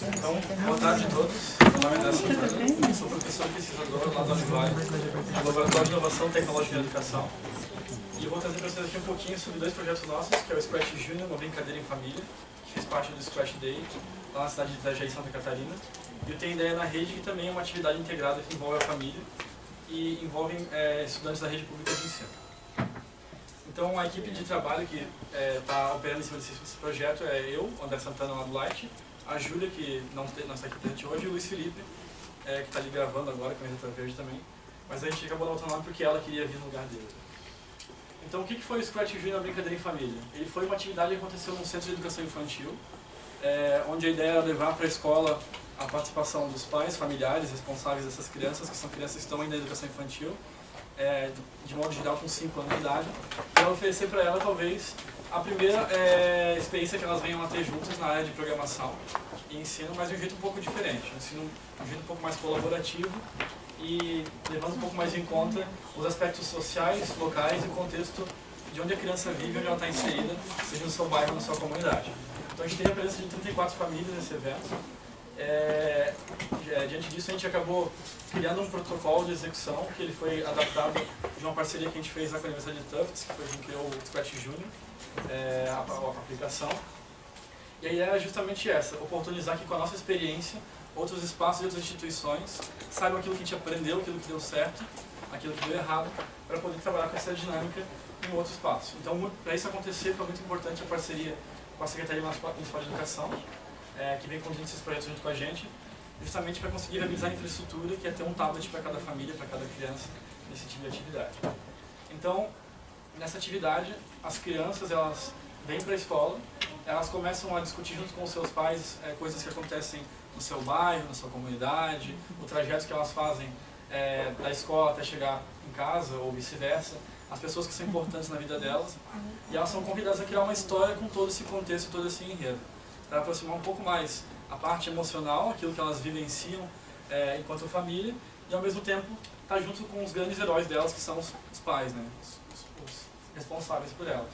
Então, boa tarde a todos. Meu nome é Nelson Fernando, sou professor e pesquisador lá da Univale, no Laboratório de Inovação Tecnológica e Educação. E eu vou trazer para vocês aqui um pouquinho sobre dois projetos nossos, que é o Scratch Junior, uma brincadeira em família, que fez parte do Scratch Day, lá na cidade de Itajaí, Santa Catarina. E eu tenho Ideia na Rede, que também é uma atividade integrada que envolve a família e envolve estudantes da rede pública de ensino. Então, a equipe de trabalho que está operando em cima desse projeto é eu, André Santana, lá do Light, a Júlia, que não está aqui presente hoje, e o Luiz Felipe, que está ali gravando agora, com a camiseta verde também. Mas a gente acabou não outro nome porque ela queria vir no lugar dele. Então, o que foi o Scratch Junior Brincadeira em Família? Ele foi uma atividade que aconteceu num centro de educação infantil, onde a ideia era levar para a escola a participação dos pais, familiares, responsáveis dessas crianças, que são crianças que estão ainda na educação infantil, de modo geral com 5 anos de idade, e oferecer para ela, talvez, a primeira experiência que elas venham a ter juntas na área de programação e ensino, mas de um jeito um pouco diferente, um ensino de um jeito um pouco mais colaborativo e levando um pouco mais em conta os aspectos sociais, locais e contexto de onde a criança vive, onde ela está inserida, seja no seu bairro ou na sua comunidade. Então a gente teve a presença de 34 famílias nesse evento. Diante disso, a gente acabou criando um protocolo de execução, que ele foi adaptado de uma parceria que a gente fez com a Universidade de Tufts, que foi quem criou o Scratch Junior, a aplicação. E a ideia é justamente essa, oportunizar que com a nossa experiência, outros espaços e outras instituições saibam aquilo que a gente aprendeu, aquilo que deu certo, aquilo que deu errado, para poder trabalhar com essa dinâmica em outro espaço. Então, para isso acontecer, foi muito importante a parceria com a Secretaria Municipal de Educação, que vem conduzindo esses projetos junto com a gente, justamente para conseguir realizar a infraestrutura, que é ter um tablet para cada família, para cada criança, nesse tipo de atividade. Então, nessa atividade, as crianças, elas vêm para a escola, elas começam a discutir junto com os seus pais coisas que acontecem no seu bairro, na sua comunidade, o trajeto que elas fazem da escola até chegar em casa, ou vice-versa, as pessoas que são importantes na vida delas, e elas são convidadas a criar uma história com todo esse contexto, todo esse enredo, para aproximar um pouco mais a parte emocional, aquilo que elas vivenciam enquanto família, e ao mesmo tempo estar junto com os grandes heróis delas, que são os pais, né? Os responsáveis por elas.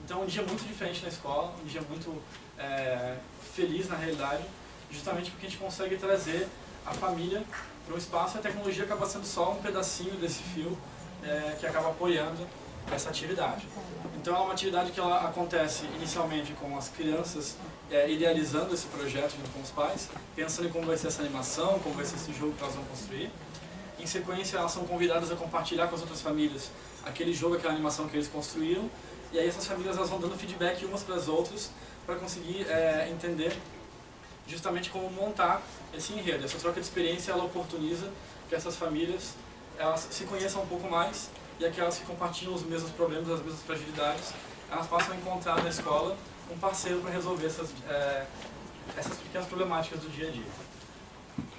Então, um dia muito diferente na escola, um dia muito feliz na realidade, justamente porque a gente consegue trazer a família para um espaço e a tecnologia acaba sendo só um pedacinho desse fio que acaba apoiando essa atividade. Então, é uma atividade que ela acontece inicialmente com as crianças idealizando esse projeto junto com os pais, pensando em como vai ser essa animação, como vai ser esse jogo que elas vão construir. Em sequência, elas são convidadas a compartilhar com as outras famílias aquele jogo, aquela animação que eles construíram, e aí essas famílias elas vão dando feedback umas para as outras para conseguir entender justamente como montar esse enredo. Essa troca de experiência ela oportuniza que essas famílias elas se conheçam um pouco mais, e aquelas que compartilham os mesmos problemas, as mesmas fragilidades, elas passam a encontrar na escola um parceiro para resolver essas pequenas problemáticas do dia a dia.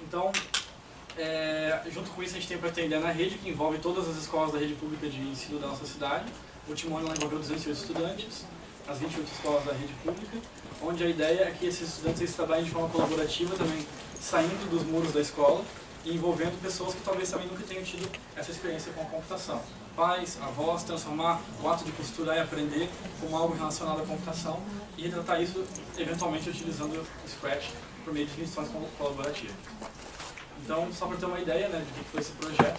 Então, junto com isso a gente tem a Ideia na Rede, que envolve todas as escolas da rede pública de ensino da nossa cidade. O último ano ela envolveu 208 estudantes, as 28 escolas da rede pública, onde a ideia é que esses estudantes eles trabalhem de forma colaborativa também, saindo dos muros da escola e envolvendo pessoas que talvez também nunca tenham tido essa experiência com a computação. Pais, avós, transformar o ato de costurar e aprender como algo relacionado à computação e retratar isso, eventualmente, utilizando o Scratch por meio de lições colaborativas. Então, só para ter uma ideia, né, de que foi esse projeto,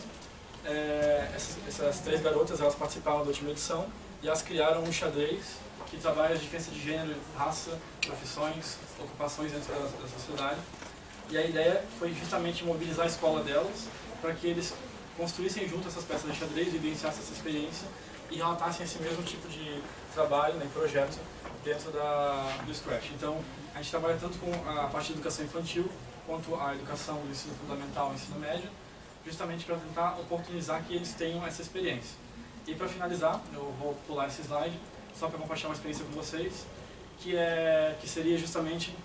essas 3 garotas elas participaram da última edição e elas criaram um xadrez que trabalha a diferença de gênero, raça, profissões, ocupações dentro da sociedade. E a ideia foi justamente mobilizar a escola delas para que eles construíssem junto essas peças de xadrez, vivenciassem essa experiência e relatassem esse mesmo tipo de trabalho, né, projeto dentro do Scratch. Então, a gente trabalha tanto com a parte de educação infantil quanto a educação do ensino fundamental e ensino médio, justamente para tentar oportunizar que eles tenham essa experiência. E para finalizar, eu vou pular esse slide, só para compartilhar uma experiência com vocês, que seria justamente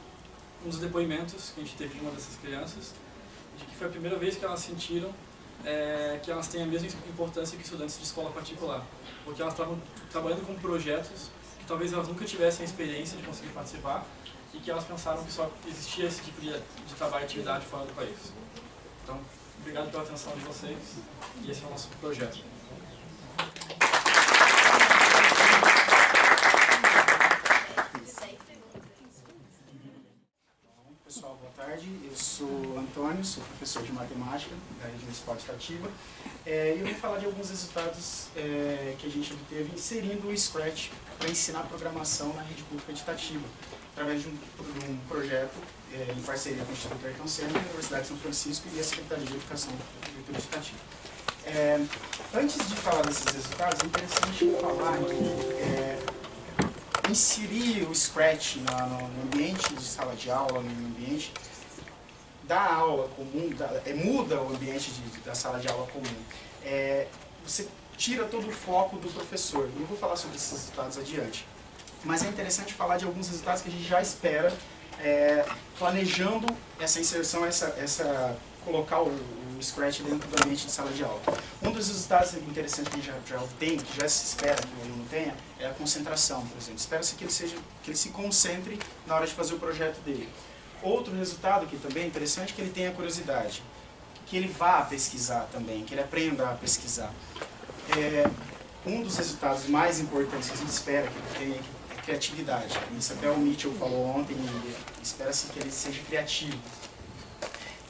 um dos depoimentos que a gente teve de uma dessas crianças, de que foi a primeira vez que elas sentiram que elas têm a mesma importância que estudantes de escola particular, porque elas estavam trabalhando com projetos que talvez elas nunca tivessem a experiência de conseguir participar e que elas pensaram que só existia esse tipo de trabalho e atividade fora do país. Então, obrigado pela atenção de vocês e esse é o nosso projeto. professor de matemática da Rede Municipal de Itatiba. E eu vou falar de alguns resultados que a gente obteve inserindo o Scratch para ensinar programação na rede pública de Itatiba, através de um projeto em parceria com o Instituto Ayrton Senna, a Universidade de São Francisco e a Secretaria de Educação da Prefeitura de Itatiba. Antes de falar desses resultados, é interessante falar que inserir o Scratch no ambiente de sala de aula, no ambiente da aula comum, muda o ambiente da sala de aula comum. Você tira todo o foco do professor. Eu vou falar sobre esses resultados adiante. Mas é interessante falar de alguns resultados que a gente já espera, planejando essa inserção, colocar o Scratch dentro do ambiente de sala de aula. Um dos resultados interessantes que a gente já tem, que já se espera que o aluno tenha, é a concentração, por exemplo. Espera-se que ele se concentre na hora de fazer o projeto dele. Outro resultado que também é interessante é que ele tenha curiosidade, que ele vá pesquisar também, que ele aprenda a pesquisar. Um dos resultados mais importantes que a gente espera que ele tenha é criatividade. Isso até o Mitchell falou ontem, espera-se que ele seja criativo.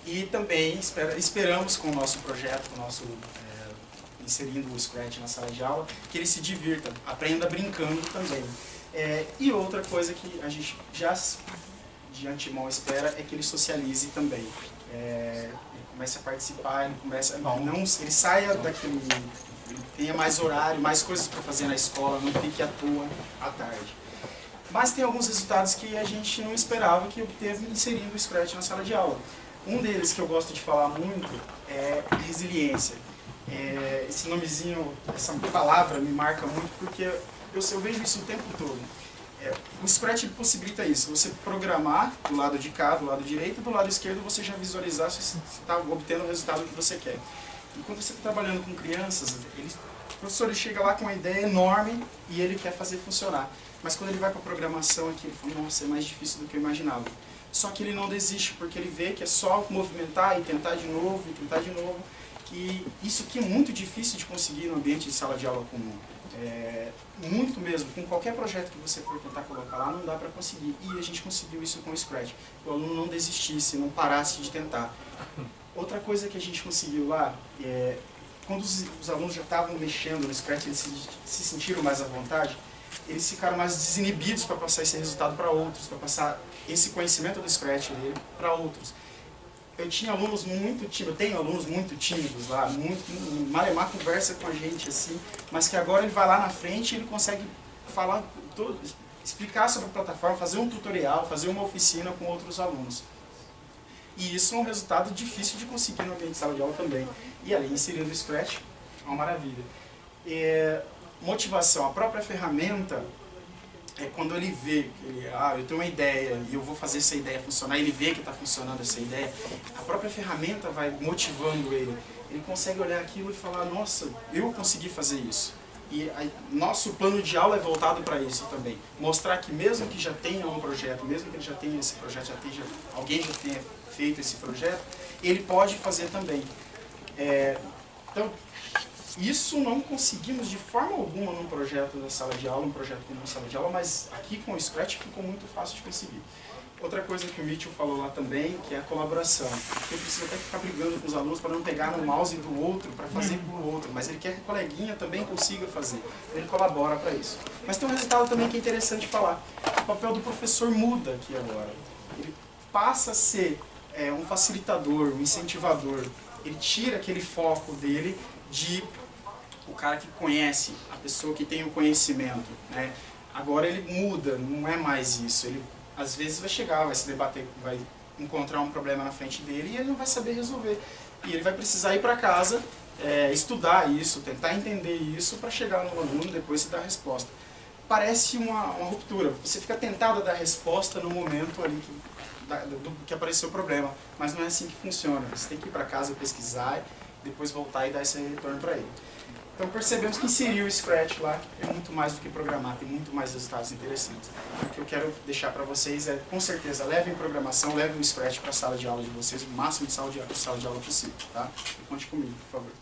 E também esperamos com o nosso projeto, inserindo o Scratch na sala de aula, que ele se divirta, aprenda brincando também. E outra coisa que a gente já de antemão espera é que ele socialize também. Ele comece a participar, ele saia daquele... Ele tenha mais horário, mais coisas para fazer na escola, não fique à toa à tarde. Mas tem alguns resultados que a gente não esperava que obteve inserindo o Scratch na sala de aula. Um deles que eu gosto de falar muito é resiliência. Esse nomezinho, essa palavra me marca muito porque eu vejo isso o tempo todo. O Scratch possibilita isso, você programar do lado de cá, do lado direito, e do lado esquerdo você já visualizar se você está obtendo o resultado que você quer. E quando você está trabalhando com crianças, o professor chega lá com uma ideia enorme e ele quer fazer funcionar. Mas quando ele vai para a programação aqui, ele fala, nossa, é mais difícil do que eu imaginava. Só que ele não desiste, porque ele vê que é só movimentar e tentar de novo, e tentar de novo. E isso aqui é muito difícil de conseguir no ambiente de sala de aula comum. Muito mesmo, com qualquer projeto que você for tentar colocar lá, não dá para conseguir. E a gente conseguiu isso com o Scratch. O aluno não desistisse, não parasse de tentar. Outra coisa que a gente conseguiu lá, quando os alunos já estavam mexendo no Scratch, eles se sentiram mais à vontade, eles ficaram mais desinibidos para passar esse resultado para outros, para passar esse conhecimento do Scratch dele para outros. Eu tinha alunos muito tímidos, eu tenho alunos muito tímidos lá, Malemar conversa com a gente assim, mas que agora ele vai lá na frente e ele consegue falar, explicar sobre a plataforma, fazer um tutorial, fazer uma oficina com outros alunos. E isso é um resultado difícil de conseguir no ambiente de sala de aula também. E ali, inserindo o Scratch, é uma maravilha. Motivação, a própria ferramenta, quando ele vê que eu tenho uma ideia e eu vou fazer essa ideia funcionar, ele vê que está funcionando essa ideia, a própria ferramenta vai motivando ele. Ele consegue olhar aquilo e falar, nossa, eu consegui fazer isso. E nosso plano de aula é voltado para isso também. Mostrar que mesmo que já tenha um projeto, mesmo que ele já tenha esse projeto, alguém já tenha feito esse projeto, ele pode fazer também. Então, isso não conseguimos de forma alguma num projeto da sala de aula, um projeto como uma sala de aula, mas aqui com o Scratch ficou muito fácil de conseguir. Outra coisa que o Mitchell falou lá também, que é a colaboração. Ele precisa até ficar brigando com os alunos para não pegar no mouse do outro, para fazer com o outro, mas ele quer que o coleguinha também consiga fazer. Ele colabora para isso. Mas tem um resultado também que é interessante falar. O papel do professor muda aqui agora. Ele passa a ser um facilitador, um incentivador. Ele tira aquele foco dele de o cara que conhece, a pessoa que tem o conhecimento, né? Agora ele muda, não é mais isso. Ele às vezes vai chegar, vai se debater, vai encontrar um problema na frente dele e ele não vai saber resolver. E ele vai precisar ir para casa, estudar isso, tentar entender isso para chegar no aluno e depois se dar a resposta. Parece uma ruptura. Você fica tentado a dar resposta no momento ali que apareceu o problema, mas não é assim que funciona. Você tem que ir para casa pesquisar, depois voltar e dar esse retorno para ele. Então percebemos que inserir o Scratch lá é muito mais do que programar, tem muito mais resultados interessantes. O que eu quero deixar para vocês é, com certeza, levem programação, levem o Scratch para a sala de aula de vocês, o máximo de sala de aula possível, tá? E conte comigo, por favor.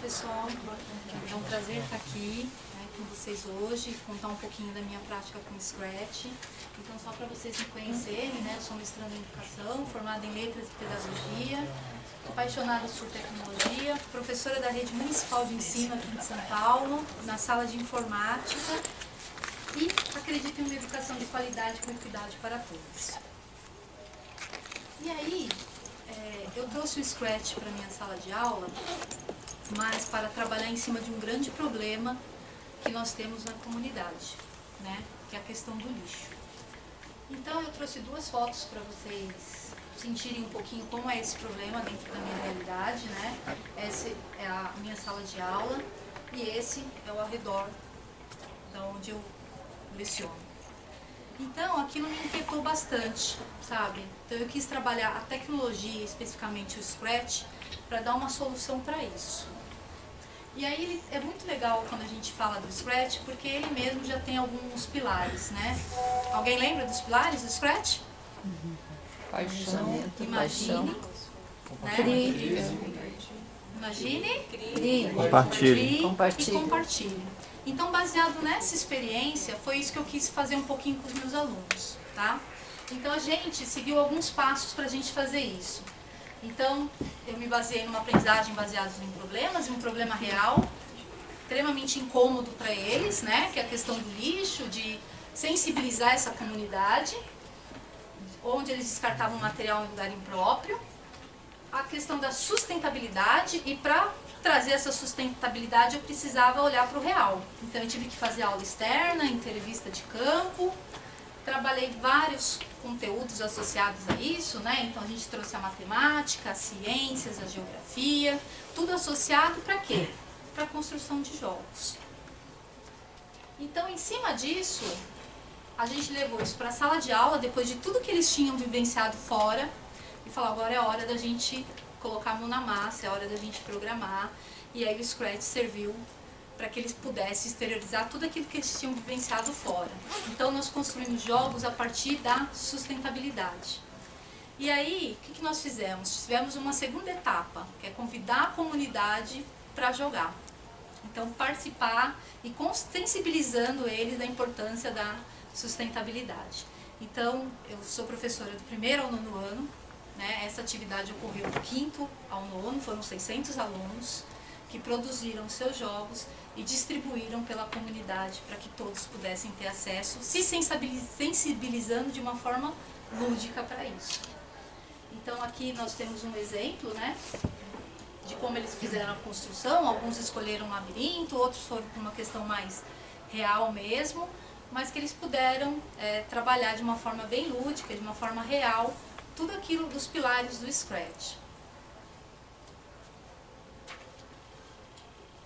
pessoal, é um prazer estar aqui, né, com vocês hoje, contar um pouquinho da minha prática com Scratch. Então, só para vocês me conhecerem, né, eu sou mestranda em Educação, formada em Letras e Pedagogia, apaixonada por tecnologia, professora da Rede Municipal de Ensino aqui em São Paulo, na sala de Informática, e acredito em uma educação de qualidade com equidade para todos. E aí, eu trouxe o Scratch para a minha sala de aula, mas para trabalhar em cima de um grande problema que nós temos na comunidade, né? Que é a questão do lixo. Então eu trouxe duas fotos para vocês sentirem um pouquinho como é esse problema dentro da minha realidade, né? Essa é a minha sala de aula e esse é o arredor da onde eu leciono. Então, aquilo me inquietou bastante, sabe? Então, eu quis trabalhar a tecnologia, especificamente o Scratch, para dar uma solução para isso. E aí, é muito legal quando a gente fala do Scratch, porque ele mesmo já tem alguns pilares, né? Alguém lembra dos pilares do Scratch? Paixão, Imagine, né? Imagine, crie, compartilhe. e compartilhe. Então, baseado nessa experiência, foi isso que eu quis fazer um pouquinho com os meus alunos, tá? Então, a gente seguiu alguns passos para a gente fazer isso. Então, eu me baseei numa aprendizagem baseada em problemas, em um problema real, extremamente incômodo para eles, né? Que é a questão do lixo, de sensibilizar essa comunidade, onde eles descartavam material em lugar impróprio, a questão da sustentabilidade, e para trazer essa sustentabilidade eu precisava olhar para o real. Então eu tive que fazer aula externa, entrevista de campo, trabalhei vários conteúdos associados a isso, né? Então a gente trouxe a matemática, as ciências, a geografia, tudo associado para quê? Para a construção de jogos. Então em cima disso, a gente levou isso para a sala de aula, depois de tudo que eles tinham vivenciado fora, e falou, agora é hora da gente colocar a mão na massa, é hora da gente programar. E aí o Scratch serviu para que eles pudessem exteriorizar tudo aquilo que eles tinham vivenciado fora. Então nós construímos jogos a partir da sustentabilidade. E aí, o que nós fizemos? Tivemos uma segunda etapa, que é convidar a comunidade para jogar. Então participar e sensibilizando eles da importância da sustentabilidade. Então eu sou professora do 1º ao 9º ano. Né? Essa atividade ocorreu do 5º ao 9º, foram 600 alunos que produziram seus jogos e distribuíram pela comunidade para que todos pudessem ter acesso, se sensibilizando de uma forma lúdica para isso. Então aqui nós temos um exemplo, né, de como eles fizeram a construção. Alguns escolheram um labirinto, outros foram por uma questão mais real mesmo, mas que eles puderam trabalhar de uma forma bem lúdica, de uma forma real, tudo aquilo dos pilares do Scratch.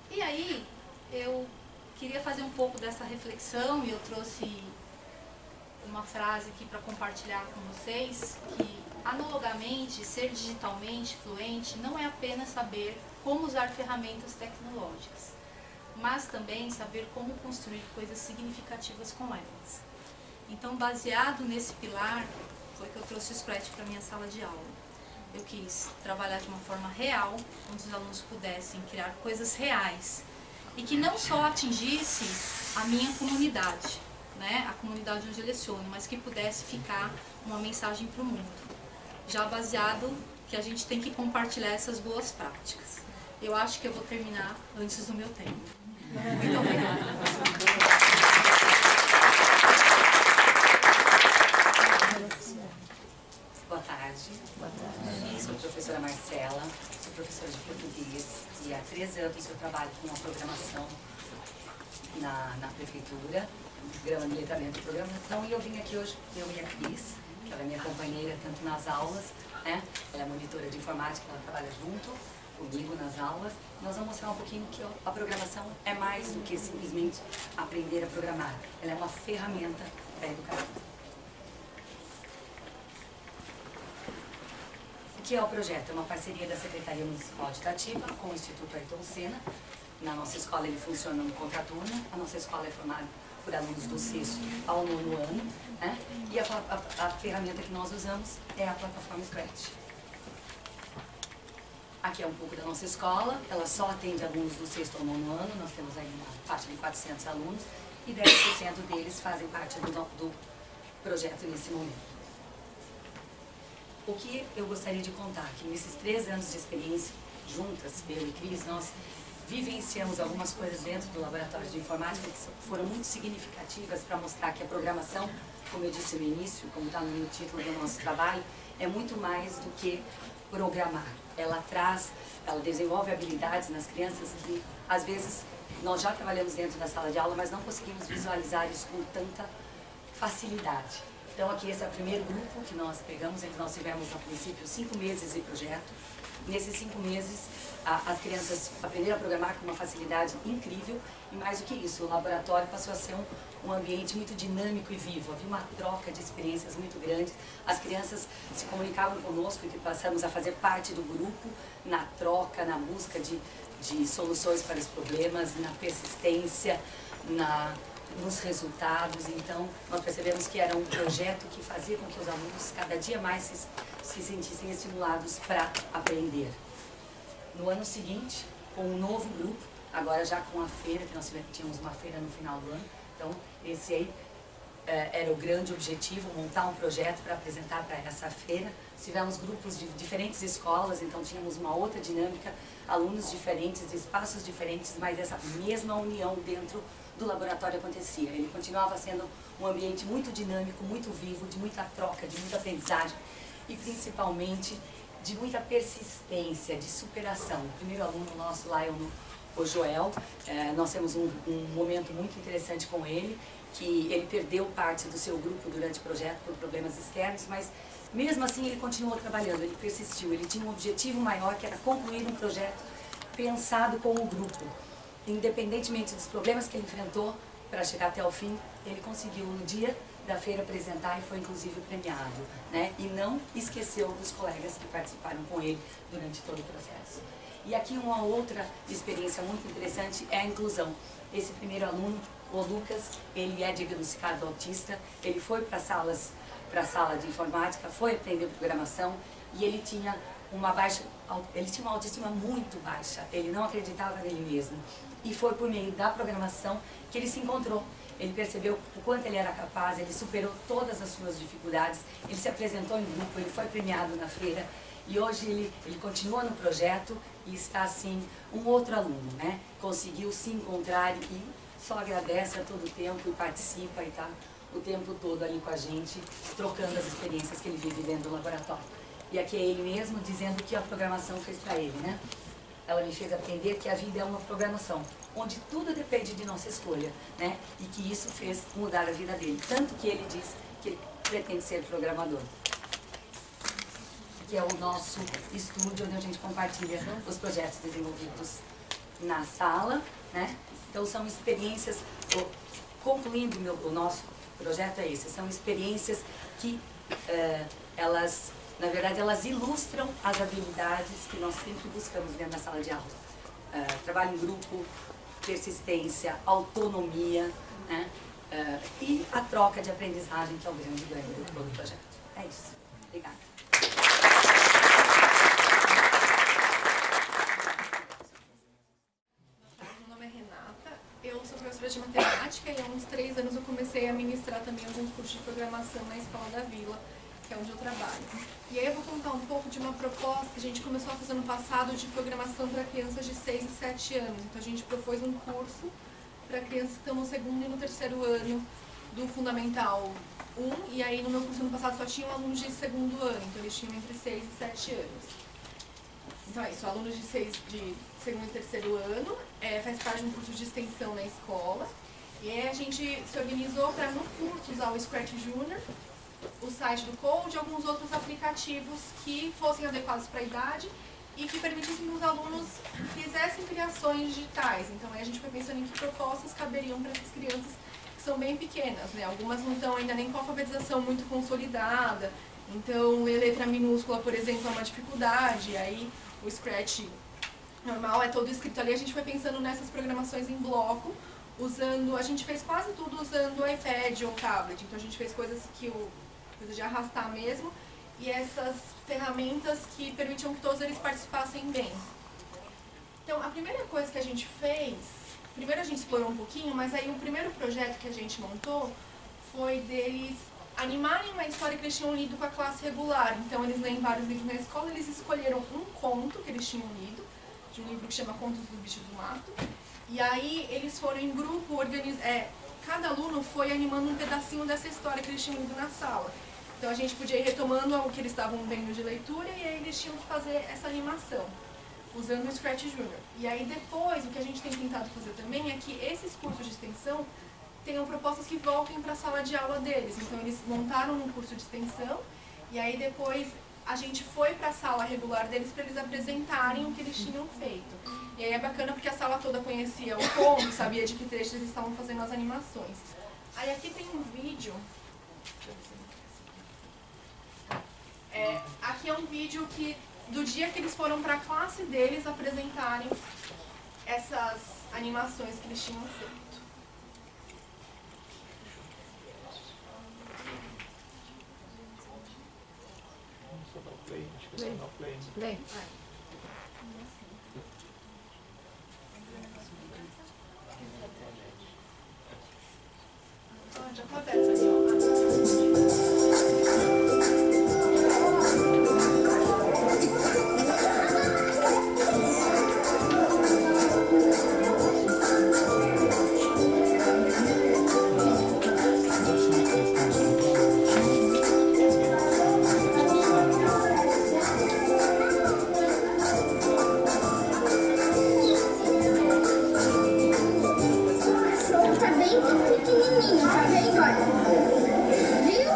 E aí, eu queria fazer um pouco dessa reflexão, e eu trouxe uma frase aqui para compartilhar com vocês, que analogamente, ser digitalmente fluente não é apenas saber como usar ferramentas tecnológicas, mas também saber como construir coisas significativas com elas. Então, baseado nesse pilar, foi que eu trouxe o Scratch para a minha sala de aula. Eu quis trabalhar de uma forma real, onde os alunos pudessem criar coisas reais e que não só atingisse a minha comunidade, né, a comunidade onde eu leciono, mas que pudesse ficar uma mensagem para o mundo, já baseado que a gente tem que compartilhar essas boas práticas. Eu acho que eu vou terminar antes do meu tempo. Muito obrigada. Boa tarde. Boa tarde. Sou a professora Marcela, sou professora de português e há 3 anos eu trabalho com a programação na prefeitura, programa de letramento e programação, e eu vim aqui hoje, eu e a Cris, que ela é minha companheira tanto nas aulas, né? Ela é monitora de informática, ela trabalha junto comigo nas aulas. Nós vamos mostrar um pouquinho que a programação é mais do que simplesmente aprender a programar, ela é uma ferramenta para a educação. O que é o projeto? É uma parceria da Secretaria Municipal de Itatiba com o Instituto Ayrton Senna. Na nossa escola ele funciona no contraturno. A nossa escola é formada por alunos do 6º ao 9º ano, né? E a ferramenta que nós usamos é a plataforma Scratch. Aqui é um pouco da nossa escola, ela só atende alunos do 6º ao 9º ano, nós temos aí uma faixa de 400 alunos e 10% deles fazem parte do projeto nesse momento. O que eu gostaria de contar, que nesses 3 anos de experiência, juntas, eu e Cris, nós vivenciamos algumas coisas dentro do laboratório de informática que foram muito significativas para mostrar que a programação, como eu disse no início, como está no título do nosso trabalho, é muito mais do que programar. Ela desenvolve habilidades nas crianças que, às vezes, nós já trabalhamos dentro da sala de aula, mas não conseguimos visualizar isso com tanta facilidade. Então, aqui esse é o primeiro grupo que nós pegamos, nós tivemos, a princípio, 5 meses de projeto. Nesses 5 meses, as crianças aprenderam a programar com uma facilidade incrível e, mais do que isso, o laboratório passou a ser um ambiente muito dinâmico e vivo. Havia uma troca de experiências muito grande. As crianças se comunicavam conosco e passamos a fazer parte do grupo na troca, na busca de soluções para os problemas, na persistência, nos resultados. Então, nós percebemos que era um projeto que fazia com que os alunos cada dia mais se sentissem estimulados para aprender. No ano seguinte, com um novo grupo, agora já com a feira, que nós tínhamos uma feira no final do ano, então esse aí era o grande objetivo, montar um projeto para apresentar para essa feira. Tivemos grupos de diferentes escolas, então tínhamos uma outra dinâmica, alunos diferentes, espaços diferentes, mas essa mesma união dentro do laboratório acontecia. Ele continuava sendo um ambiente muito dinâmico, muito vivo, de muita troca, de muita aprendizagem e principalmente de muita persistência, de superação. O primeiro aluno nosso lá é o Joel, nós temos um momento muito interessante com ele, que ele perdeu parte do seu grupo durante o projeto por problemas externos, mas mesmo assim ele continuou trabalhando, ele persistiu, ele tinha um objetivo maior que era concluir um projeto pensado com o grupo. Independentemente dos problemas que ele enfrentou para chegar até o fim, ele conseguiu no dia da feira apresentar e foi inclusive premiado, né? E não esqueceu dos colegas que participaram com ele durante todo o processo. E aqui uma outra experiência muito interessante é a inclusão. Esse primeiro aluno, o Lucas, ele é diagnosticado autista, ele foi para a sala de informática, foi aprender programação e ele tinha uma autoestima muito baixa, ele não acreditava nele mesmo. E foi por meio da programação que ele se encontrou. Ele percebeu o quanto ele era capaz, ele superou todas as suas dificuldades, ele se apresentou em grupo, ele foi premiado na feira e hoje ele continua no projeto e está assim, um outro aluno, né? Conseguiu se encontrar e só agradece a todo tempo e participa e está o tempo todo ali com a gente, trocando as experiências que ele vive dentro do laboratório. E aqui é ele mesmo dizendo o que a programação fez para ele, né? Ela me fez aprender que a vida é uma programação, onde tudo depende de nossa escolha, né? E que isso fez mudar a vida dele. Tanto que ele diz que ele pretende ser programador. Que é o nosso estúdio onde a gente compartilha os projetos desenvolvidos na sala, né? Então são experiências, concluindo o nosso projeto é esse, são experiências que elas, na verdade, elas ilustram as habilidades que nós sempre buscamos dentro da sala de aula. Trabalho em grupo, persistência, autonomia, né? E a troca de aprendizagem, que é o grande ganho do projeto. É isso. Obrigada. Meu nome é Renata, eu sou professora de matemática e há uns 3 anos eu comecei a ministrar também alguns cursos de programação na Escola da Vila, que é onde eu trabalho. E aí eu vou contar um pouco de uma proposta que a gente começou a fazer no passado de programação para crianças de 6 e 7 anos. Então a gente propôs um curso para crianças que estão no 2º e no 3º ano do Fundamental 1, e aí no meu curso no passado só tinham alunos de 2º ano, então eles tinham entre 6 e 7 anos. Então é isso, alunos de 2º e 3º ano, faz parte de um curso de extensão na escola, e aí a gente se organizou para no curso usar o Scratch Junior, o site do Code e alguns outros aplicativos que fossem adequados para a idade e que permitissem que os alunos fizessem criações digitais. Então aí a gente foi pensando em que propostas caberiam para essas crianças que são bem pequenas, né? Algumas não estão ainda nem com alfabetização muito consolidada, então ler letra minúscula, por exemplo, é uma dificuldade, aí o Scratch normal é todo escrito ali. A gente foi pensando nessas programações em bloco, a gente fez quase tudo usando o iPad ou tablet, então a gente fez coisa de arrastar mesmo, e essas ferramentas que permitiam que todos eles participassem bem. Então, a primeira coisa que a gente fez, primeiro a gente explorou um pouquinho, mas aí o primeiro projeto que a gente montou foi deles animarem uma história que eles tinham lido com a classe regular. Então, eles leem vários livros na escola, eles escolheram um conto que eles tinham lido, de um livro que chama Contos do Bicho do Mato, e aí eles foram em grupo, cada aluno foi animando um pedacinho dessa história que eles tinham lido na sala. Então a gente podia ir retomando o que eles estavam vendo de leitura e aí eles tinham que fazer essa animação, usando o Scratch Junior. E aí depois, o que a gente tem tentado fazer também é que esses cursos de extensão tenham propostas que voltem para a sala de aula deles. Então eles montaram um curso de extensão e aí depois a gente foi para a sala regular deles para eles apresentarem o que eles tinham feito. E aí é bacana porque a sala toda conhecia o conto, sabia de que trechos eles estavam fazendo as animações. Aí aqui tem um vídeo. Aqui é um vídeo do dia que eles foram para a classe deles apresentarem essas animações que eles tinham feito. Play. Já acontece aqui, ó. Tá bem pequenininho, tá vendo? Olha. Viu?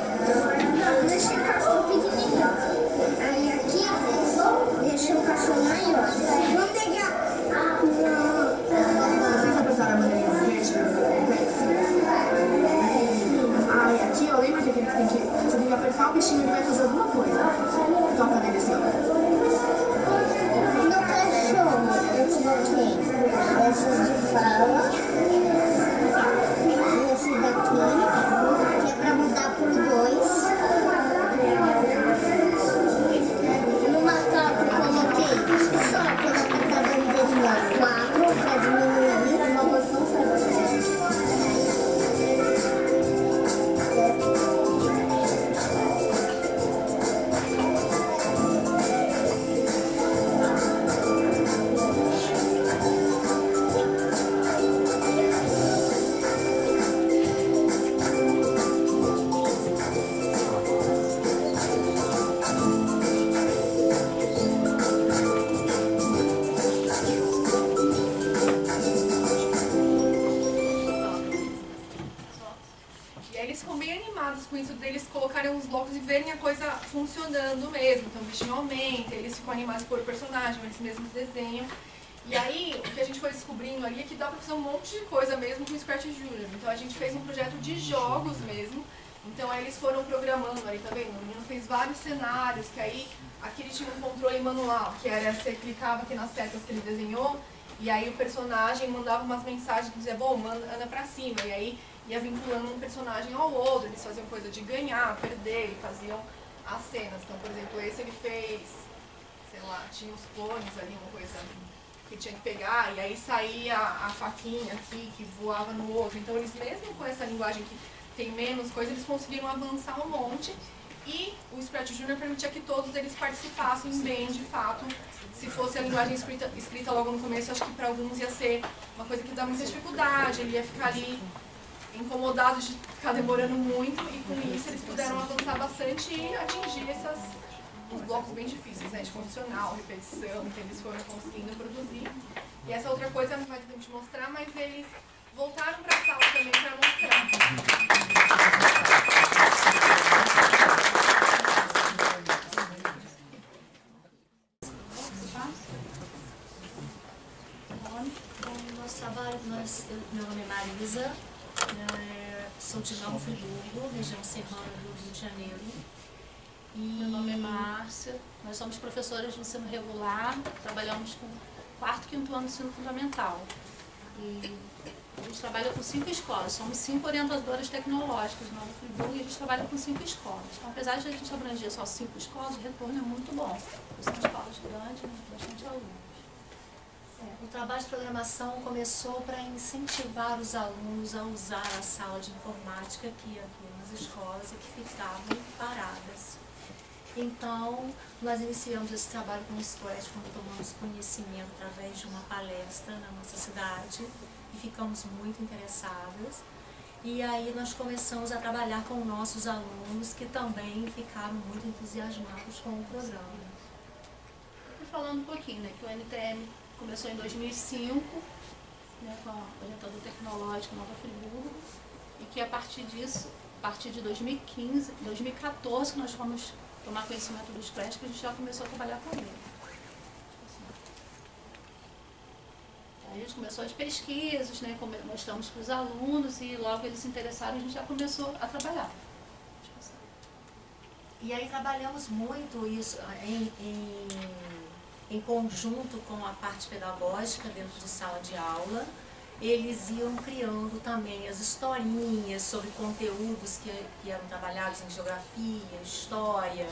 Deixei o cachorro pequenininho. Aí aqui, deixei o cachorro maior. Vamos pegar. Vocês apertaram a maneirinha verde? Aí aqui, ó, lembra que você tem que apertar o bichinho e ele vai fazer alguma coisa. Toca nele assim, ó. No cachorro, eu coloquei essas de fala. Esse daqui, que é pra mudar por 2. No macaco eu coloquei só pela apertada anterior 4 pra diminuir uma posição certa. verem a coisa funcionando mesmo. Então o bichinho aumenta, eles ficam animados por personagem, eles mesmos desenham. E aí, o que a gente foi descobrindo ali é que dá pra fazer um monte de coisa mesmo com o Scratch Junior. Então a gente fez um projeto de jogos mesmo. Então aí eles foram programando ali, tá vendo? O menino fez vários cenários, que aí aqui ele tinha um controle manual, que era você clicava aqui nas setas que ele desenhou, e aí o personagem mandava umas mensagens que dizia, bom, anda pra cima, e aí ia vinculando um personagem ao outro, eles faziam coisa de ganhar, perder, e faziam as cenas. Então, por exemplo, esse ele fez, sei lá, tinha os clones ali, uma coisa que tinha que pegar, e aí saía a faquinha aqui, que voava no outro. Então eles mesmo com essa linguagem que tem menos coisa, eles conseguiram avançar um monte, e o Scratch Junior permitia que todos eles participassem bem, de fato. Se fosse a linguagem escrita logo no começo, acho que para alguns ia ser uma coisa que dá muita dificuldade, ele ia ficar ali incomodado de ficar demorando muito, e com isso eles puderam avançar bastante e atingir os blocos bem difíceis, né, de condicional, repetição, que eles foram conseguindo produzir. E essa outra coisa não vai ter tempo de mostrar, mas eles voltaram para a sala também para mostrar. O nosso trabalho, meu nome é Marisa, sou de Nova Friburgo, região serrana do Rio de Janeiro. E meu nome é Márcia, nós somos professoras de ensino regular, trabalhamos com 4º e 5º ano de ensino fundamental. E gente trabalha com 5 escolas, somos 5 orientadoras tecnológicas no Nova Friburgo e a gente trabalha com 5 escolas. Então, apesar de a gente abranger só 5 escolas, o retorno é muito bom. São escolas grandes, né, bastante alunos. O trabalho de programação começou para incentivar os alunos a usar a sala de informática que havia nas escolas e que ficavam paradas. Então, nós iniciamos esse trabalho com o Scratch quando tomamos conhecimento através de uma palestra na nossa cidade e ficamos muito interessadas. E aí nós começamos a trabalhar com nossos alunos que também ficaram muito entusiasmados com o programa. E falando um pouquinho, né, que o NTM começou em 2005, né, com a orientadora tecnológica Nova Friburgo, e que a partir disso, a partir de 2015, 2014, que nós fomos tomar conhecimento do Scratch, que a gente já começou a trabalhar com ele. Aí a gente começou as pesquisas, né, mostramos para os alunos e logo eles se interessaram, a gente já começou a trabalhar. E aí trabalhamos muito isso em conjunto com a parte pedagógica dentro de sala de aula. Eles iam criando também as historinhas sobre conteúdos que eram trabalhados em geografia, história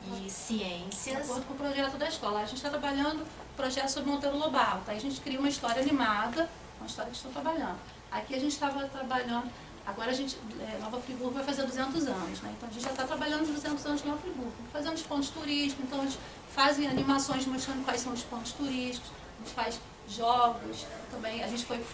e ciências. De acordo com o projeto da escola. A gente está trabalhando o projeto sobre Monteiro Lobato. Aí a gente cria uma história animada, uma história que estão trabalhando. Aqui a gente estava trabalhando, agora a gente, Nova Friburgo vai fazer 200 anos, né? Então a gente já está trabalhando os 200 anos de Nova Friburgo, fazendo os pontos turísticos, então a gente fazem animações mostrando quais são os pontos turísticos, a gente faz jogos, também a gente foi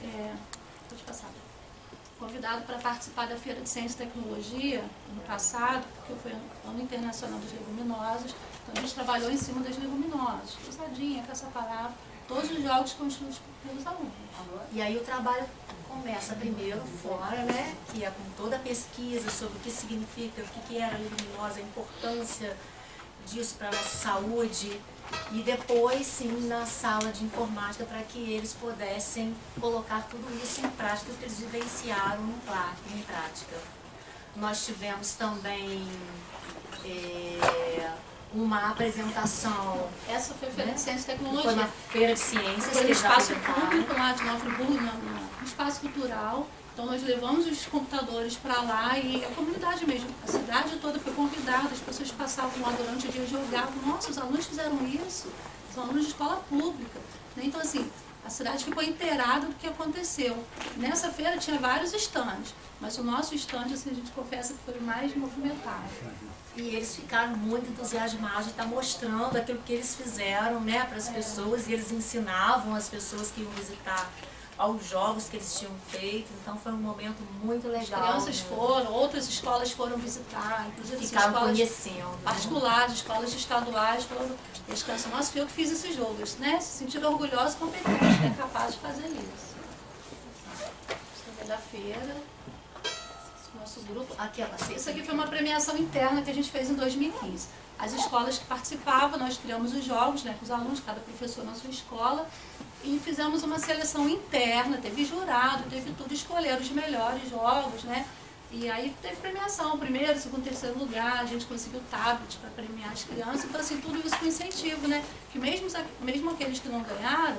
convidado para participar da Feira de Ciência e Tecnologia no passado, porque foi o Ano Internacional das Leguminosas, então a gente trabalhou em cima das leguminosas, cruzadinha, caça-palavra, todos os jogos construídos pelos alunos. E aí o trabalho começa primeiro fora, né, que é com toda a pesquisa sobre o que significa, o que era a leguminosa, a importância disso para a nossa saúde, e depois sim na sala de informática para que eles pudessem colocar tudo isso em prática, o que eles vivenciaram em prática. Nós tivemos também uma apresentação. Essa foi a Feira de Ciência e Tecnologia. Foi uma feira de ciências. Foi no espaço público lá de Nova Friburgo, no espaço cultural. Então nós levamos os computadores para lá e a comunidade mesmo, a cidade toda foi convidada, as pessoas passavam lá durante o dia e jogavam. Nossa, os alunos fizeram isso, os alunos de escola pública. Então assim, a cidade ficou inteirada do que aconteceu. Nessa feira tinha vários estandes, mas o nosso estande, assim, a gente confessa que foi o mais movimentado. E eles ficaram muito entusiasmados de estar mostrando aquilo que eles fizeram, né, para as pessoas, e eles ensinavam as pessoas que iam visitar aos jogos que eles tinham feito, então foi um momento muito legal. As crianças foram, outras escolas foram visitar, inclusive ficaram escolas conhecendo. Particulares, escolas estaduais, falando, eles pensam, nossa, fui eu que fiz esse jogo, eles, né, se sentiram orgulhosos e competentes, né, capazes de fazer isso. Isso da feira, nosso grupo, isso aqui foi uma premiação interna que a gente fez em 2015. As escolas que participavam, nós criamos os jogos, né, com os alunos, cada professor na sua escola, e fizemos uma seleção interna, teve jurado, teve tudo, escolher os melhores jogos, né? E aí teve premiação, primeiro, segundo, terceiro lugar, a gente conseguiu tablets para premiar as crianças, então assim, tudo isso com incentivo, né? Que mesmo aqueles que não ganharam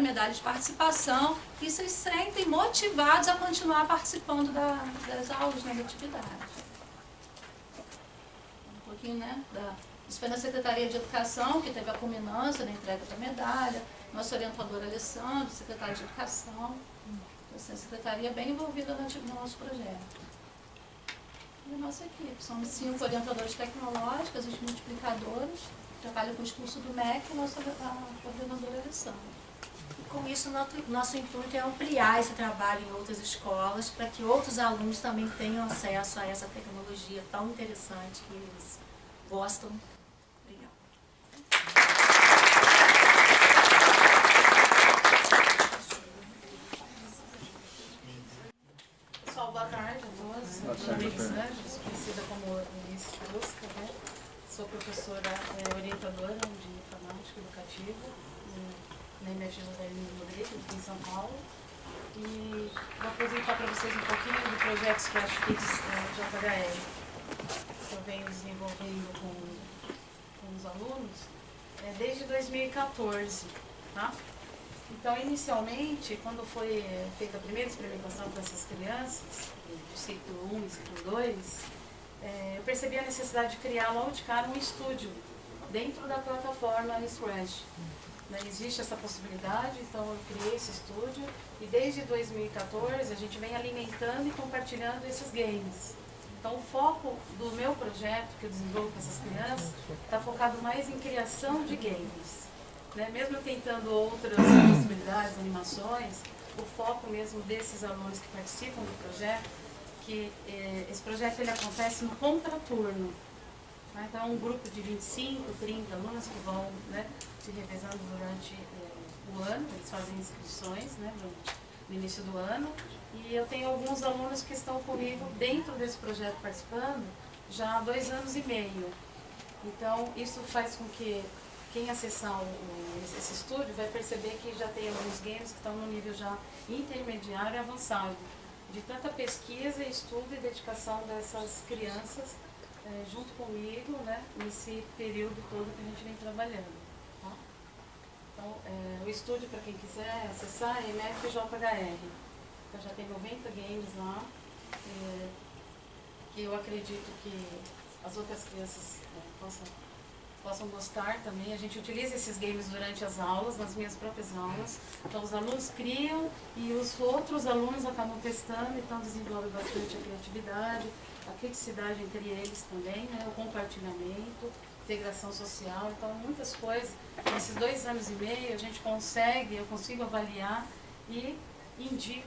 medalha de participação, e se sentem motivados a continuar participando das aulas, né, da atividade. Um pouquinho, né, isso foi na Secretaria de Educação, que teve a culminância na entrega da medalha, nosso orientador Alessandro, secretário de Educação, então, assim, a secretaria é bem envolvida no nosso projeto. E a nossa equipe, somos 5 orientadores tecnológicos, os multiplicadores, trabalham com os cursos do MEC e nossa coordenadora Alessandra. E com isso, nosso intuito é ampliar esse trabalho em outras escolas, para que outros alunos também tenham acesso a essa tecnologia tão interessante que eles gostam. Pessoal, boa tarde a todos. Meu nome é Elisângela, sou conhecida como Elis Brusca, né? Sou professora orientadora de informática educativa na MFJ aqui em São Paulo. E vou apresentar para vocês um pouquinho do projeto Scratch Kids JHL, que eu venho desenvolvendo com os alunos desde 2014, tá? Então, inicialmente, quando foi feita a primeira experimentação com essas crianças, do ciclo 1 e ciclo 2, eu percebi a necessidade de criar logo de cara um estúdio dentro da plataforma Scratch. Existe essa possibilidade, então eu criei esse estúdio e desde 2014 a gente vem alimentando e compartilhando esses games. Então o foco do meu projeto que eu desenvolvo com essas crianças está focado mais em criação de games. Mesmo tentando outras possibilidades, animações, o foco mesmo desses alunos que participam do projeto, que esse projeto ele acontece no contraturno. Então, um grupo de 25, 30 alunos que vão se revezando durante o ano, eles fazem inscrições no início do ano. E eu tenho alguns alunos que estão comigo dentro desse projeto participando já há 2 anos e meio. Então, isso faz com que quem acessar esse estúdio vai perceber que já tem alguns games que estão no nível já intermediário e avançado, de tanta pesquisa, estudo e dedicação dessas crianças junto comigo, nesse período todo que a gente vem trabalhando. Tá? Então, o estúdio, para quem quiser acessar, é MFJHR. Então, já tem 90 games lá, que eu acredito que as outras crianças possam gostar também. A gente utiliza esses games durante as aulas, nas minhas próprias aulas. Então, os alunos criam e os outros alunos acabam testando, então desenvolvem bastante a criatividade, a criticidade entre eles também, o compartilhamento, integração social, então muitas coisas. Nesses 2 anos e meio eu consigo avaliar e indico,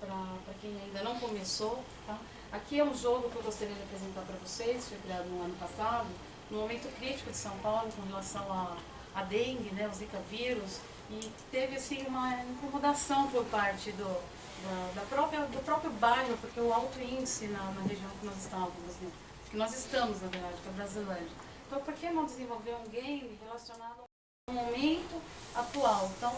para quem ainda não começou. Tá? Aqui é um jogo que eu gostaria de apresentar para vocês, foi criado no ano passado, no momento crítico de São Paulo com relação à dengue, o Zika vírus, e teve assim uma incomodação por parte do próprio bairro, porque o alto índice na região que nós estamos, na verdade, que é Brasilândia. Então, por que não desenvolver um game relacionado ao momento atual? Então,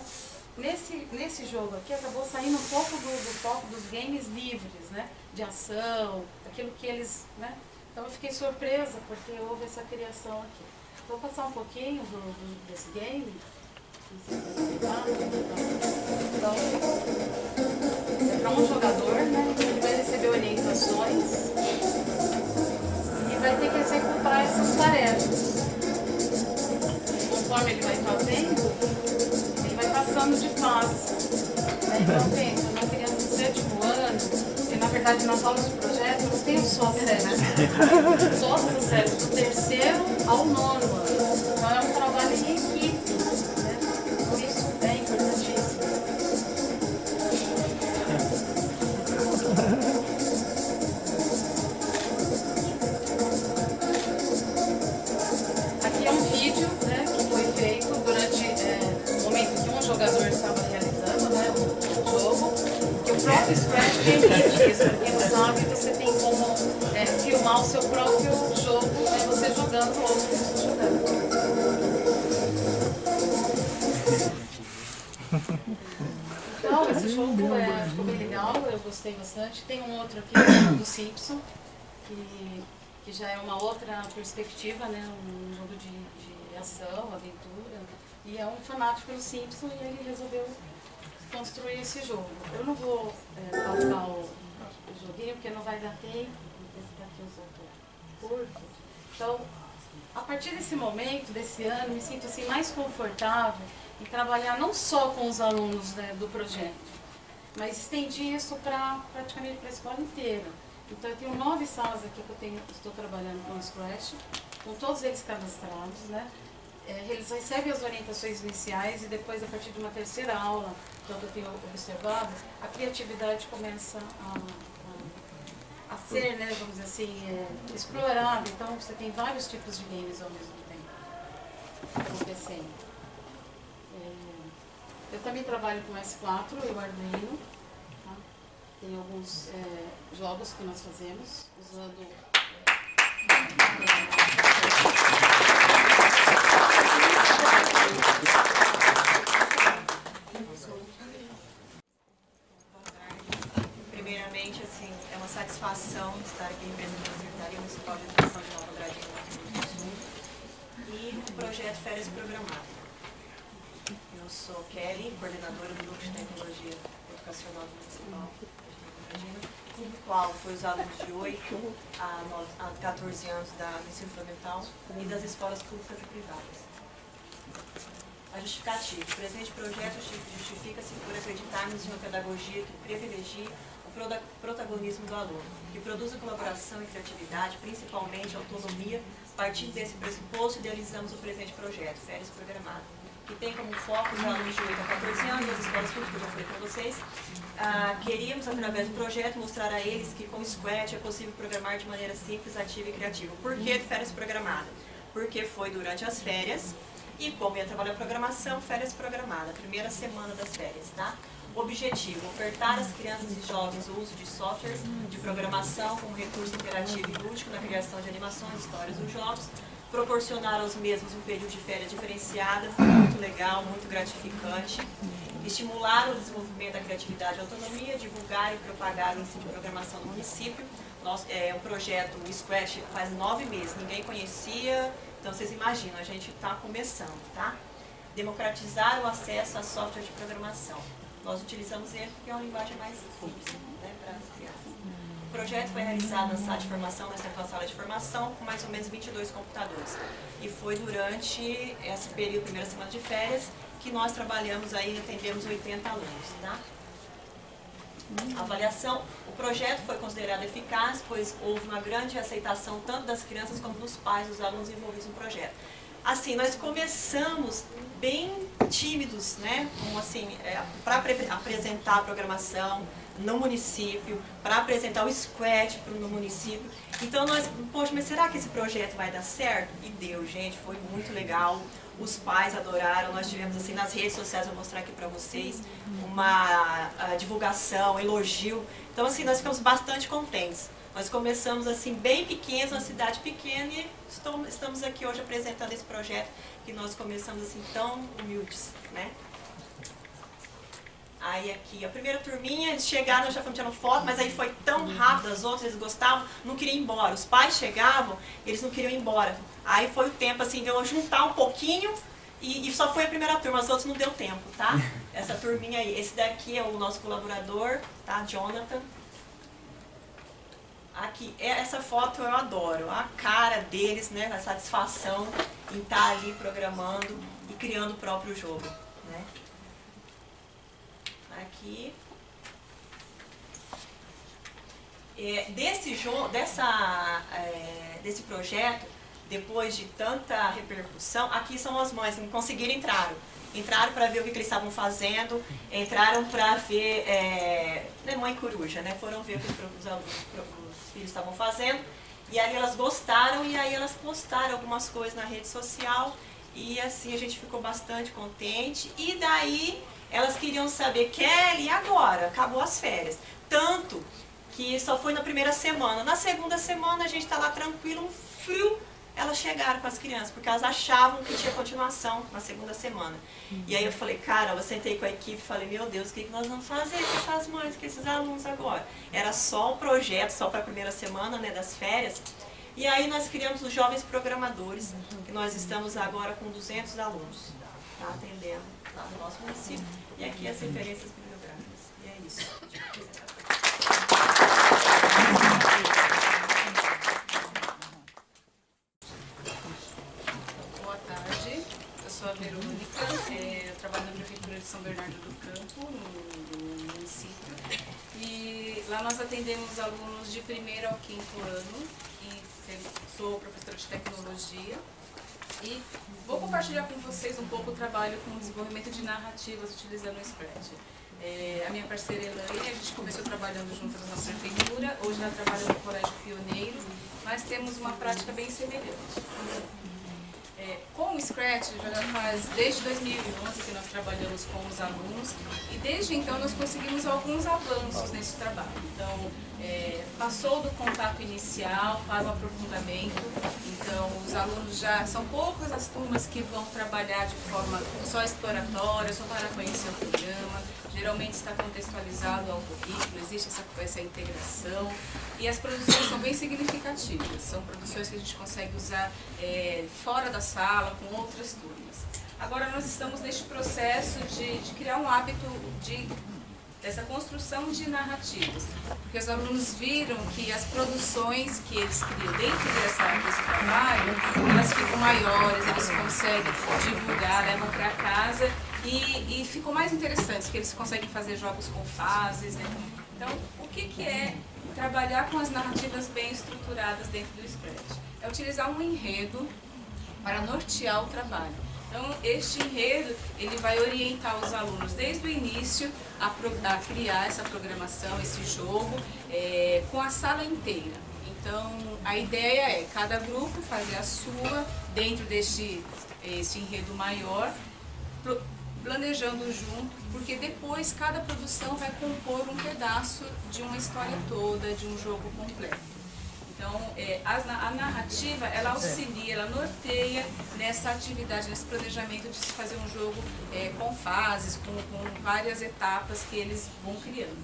nesse jogo aqui, acabou saindo um pouco do foco dos games livres, de ação, aquilo que eles... Então, eu fiquei surpresa porque houve essa criação aqui. Vou passar um pouquinho desse game. Então, é para um jogador, ele vai receber orientações e vai ter que executar essas tarefas. Conforme ele vai fazendo, ele vai passando de fase. Então, pensa, uma criança do 7º ano, e na verdade nas aulas de projeto não tem só cérebro. Todos os cérebros, do 3º ao 9º ano. Então é um trabalho em equipe. Por isso é importantíssimo. Aqui é um vídeo que foi feito durante o momento que um jogador estava realizando o jogo, que o próprio Scratch permite isso. Para quem não sabe, você tem como filmar o seu próprio jogo, você jogando ou outros jogando. Então, esse jogo ficou bem legal, eu gostei bastante. Tem um outro aqui do Simpson, que já é uma outra perspectiva, um jogo de ação, aventura. E é um fanático pelo Simpson e ele resolveu construir esse jogo. Eu não vou passar o joguinho porque não vai dar tempo, aqui um pouco curto. Então, a partir desse momento, desse ano, me sinto assim mais confortável em trabalhar não só com os alunos do projeto, mas estendi isso praticamente para a escola inteira. Então eu tenho 9 salas aqui que estou trabalhando com o Scratch, com todos eles cadastrados, eles recebem as orientações iniciais e depois, a partir de uma 3ª aula, quando eu tenho observado, a criatividade começa a ser, vamos dizer assim, explorada. Então você tem vários tipos de games ao mesmo tempo acontecendo. Eu também trabalho com S4 e o Arduino. Tá? Tem alguns jogos que nós fazemos usando... Primeiramente, assim, é uma satisfação estar aqui representando a Secretaria Municipal de Educação de Nova Andradina, no Rio Grande do Sul, e o projeto Férias Programadas. Eu Eu sou Kelly, coordenadora do Grupo de Tecnologia Educacional Municipal, no qual foi os alunos de 8 a 14 anos do ensino fundamental e das escolas públicas e privadas. A justificativa. O presente projeto justifica-se por acreditarmos em uma pedagogia que privilegie o protagonismo do aluno, que produza colaboração e criatividade, principalmente autonomia. A partir desse pressuposto, idealizamos o presente projeto, Férias Programadas, que tem como foco os alunos de 8 a 14 anos das escolas públicas, que eu já falei para vocês. Queríamos, através do projeto, mostrar a eles que com o Scratch é possível programar de maneira simples, ativa e criativa. Por que de Férias Programadas? Porque foi durante as férias, e como ia trabalhar programação, férias programadas, primeira semana das férias, tá? Objetivo, ofertar às crianças e jovens o uso de softwares de programação como recurso interativo e lúdico na criação de animações, histórias ou jogos, proporcionar aos mesmos um período de férias diferenciada, foi muito legal, muito gratificante, estimular o desenvolvimento da criatividade e autonomia, divulgar e propagar o ensino de programação no município. É um projeto, o Scratch, faz 9 meses, ninguém conhecia, então vocês imaginam, a gente está começando, tá? Democratizar o acesso a software de programação. Nós utilizamos ele porque é uma linguagem mais simples, né, para as crianças. O projeto foi realizado na sala de formação, nessa sala de formação, com mais ou menos 22 computadores. E foi durante esse período, primeira semana de férias, que nós trabalhamos aí, atendemos 80 alunos, tá? Avaliação. O projeto foi considerado eficaz, pois houve uma grande aceitação tanto das crianças como dos pais dos alunos envolvidos no projeto. Assim, nós começamos bem tímidos, né? Como assim, para apresentar a programação no município, para apresentar o Scratch no município. Então nós, poxa, mas será que esse projeto vai dar certo? E deu, gente, foi muito legal. Os pais adoraram, nós tivemos assim nas redes sociais, vou mostrar aqui para vocês, uma divulgação, elogio. Então assim, nós ficamos bastante contentes. Nós começamos assim bem pequenos, uma cidade pequena, e estamos aqui hoje apresentando esse projeto que nós começamos assim tão humildes, né? Aí aqui, a primeira turminha, eles chegaram, eu já fui tirando foto, mas aí foi tão rápido, as outras, eles gostavam, não queriam ir embora. Os pais chegavam, eles não queriam ir embora. Aí foi o tempo, assim, de eu juntar um pouquinho e só foi a primeira turma, as outras não deu tempo, tá? Essa turminha aí, esse daqui é o nosso colaborador, tá? Jonathan. Aqui, essa foto eu adoro, a cara deles, né? A satisfação em estar ali programando e criando o próprio jogo, né? Aqui. Desse projeto, depois de tanta repercussão, aqui são as mães que não conseguiram entrar. Entraram para ver o que eles estavam fazendo, entraram para ver, mãe coruja, né? Foram ver o que os filhos estavam fazendo, e aí elas gostaram, e aí elas postaram algumas coisas na rede social, e assim a gente ficou bastante contente, e daí elas queriam saber, Kelly, e agora? Acabou as férias. Tanto que só foi na primeira semana. Na segunda semana a gente está lá tranquilo, um frio. Elas chegaram com as crianças, porque elas achavam que tinha continuação na segunda semana. E aí eu falei, cara, eu sentei com a equipe e falei, meu Deus, o que nós vamos fazer com essas mães, com esses alunos agora? Era só um projeto, só para a primeira semana, né, das férias. E aí nós criamos os Jovens Programadores, que nós estamos agora com 200 alunos, tá, atendendo lá no nosso município. E aqui as referências bibliográficas. E é isso. Boa tarde, eu sou a Verônica, eu trabalho na Prefeitura de São Bernardo do Campo, no município. E lá nós atendemos alunos de 1º ao 5º ano, e sou professora de tecnologia. E vou compartilhar com vocês um pouco o trabalho com o desenvolvimento de narrativas utilizando o Scratch. A minha parceira Elaine, a gente começou trabalhando juntas na prefeitura, hoje ela trabalha no Colégio Pioneiro, mas temos uma prática bem semelhante. Com o Scratch, já faz desde 2011 que nós trabalhamos com os alunos, e desde então nós conseguimos alguns avanços nesse trabalho. Então, passou do contato inicial para o aprofundamento, então os alunos já, são poucas as turmas que vão trabalhar de forma só exploratória, só para conhecer o programa, geralmente está contextualizado ao currículo, existe essa integração, e as produções são bem significativas, são produções que a gente consegue usar fora da sala, com outras turmas. Agora nós estamos neste processo de criar um hábito dessa construção de narrativas, porque os alunos viram que as produções que eles criam dentro desse trabalho, elas ficam maiores, eles conseguem divulgar, levam para casa e ficam mais interessantes, porque eles conseguem fazer jogos com fases, né? Então, o que é trabalhar com as narrativas bem estruturadas dentro do Scratch? É utilizar um enredo para nortear o trabalho. Então, este enredo, ele vai orientar os alunos desde o início a criar essa programação, esse jogo, com a sala inteira. Então, a ideia é cada grupo fazer a sua dentro deste enredo maior, planejando junto, porque depois cada produção vai compor um pedaço de uma história toda, de um jogo completo. Então, a narrativa, ela auxilia, ela norteia nessa atividade, nesse planejamento de se fazer um jogo com fases, com várias etapas que eles vão criando.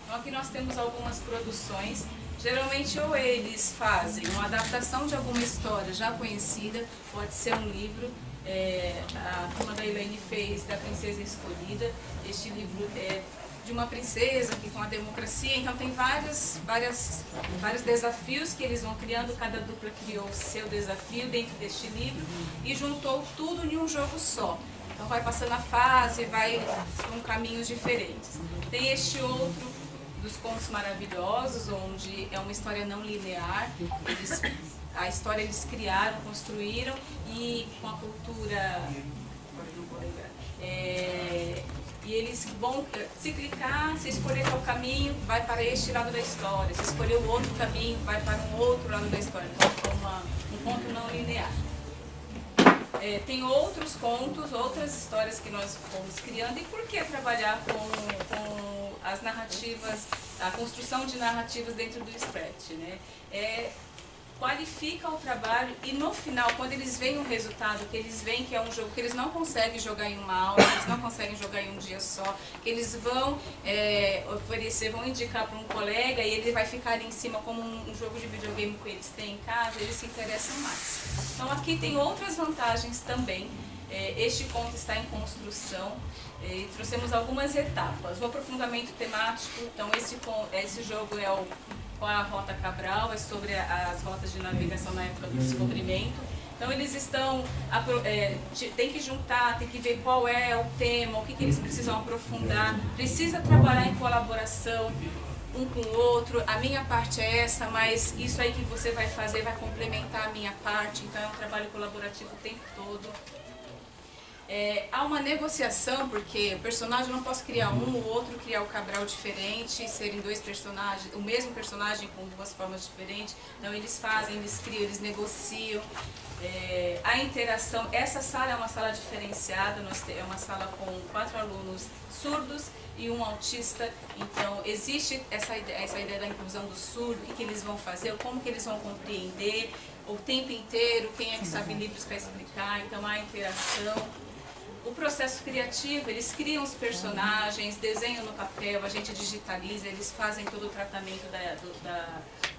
Então, aqui nós temos algumas produções. Geralmente, ou eles fazem uma adaptação de alguma história já conhecida, pode ser um livro. A turma da Elaine fez da Princesa Escolhida. Este livro é de uma princesa que com a democracia, então tem vários desafios que eles vão criando, cada dupla criou o seu desafio dentro deste livro e juntou tudo em um jogo só. Então vai passando a fase, vai com caminhos diferentes. Tem este outro dos Contos Maravilhosos, onde é uma história não linear, a história eles criaram, construíram e com a cultura, agora não vou lembrar, e eles vão, se clicar, se escolher qual caminho, vai para este lado da história. Se escolher o outro caminho, vai para um outro lado da história. Então, um conto não linear. Tem outros contos, outras histórias que nós fomos criando. E por que trabalhar com as narrativas, a construção de narrativas dentro do Scratch, né? Qualifica o trabalho e no final, quando eles veem o resultado, que eles veem que é um jogo que eles não conseguem jogar em uma aula, que eles não conseguem jogar em um dia só, que eles vão oferecer, vão indicar para um colega e ele vai ficar ali em cima como um jogo de videogame que eles têm em casa, eles se interessam mais. Então aqui tem outras vantagens também. Este conto está em construção e trouxemos algumas etapas. O aprofundamento temático, então esse jogo é com a Rota Cabral, é sobre as rotas de navegação na época do descobrimento. Então eles tem que juntar, tem que ver qual é o tema, o que eles precisam aprofundar, precisa trabalhar em colaboração um com o outro, a minha parte é essa, mas isso aí que você vai fazer vai complementar a minha parte, então é um trabalho colaborativo o tempo todo. Há uma negociação, porque o personagem não posso criar o outro criar o Cabral diferente, serem dois personagens, o mesmo personagem com duas formas diferentes. Então eles fazem, eles criam, eles negociam. A interação, essa sala é uma sala diferenciada, é uma sala com 4 alunos surdos e um autista. Então existe essa ideia da inclusão do surdo, o que eles vão fazer, como que eles vão compreender o tempo inteiro, quem é que sabe livros para explicar, então há interação. O processo criativo, eles criam os personagens, desenham no papel, a gente digitaliza, eles fazem todo o tratamento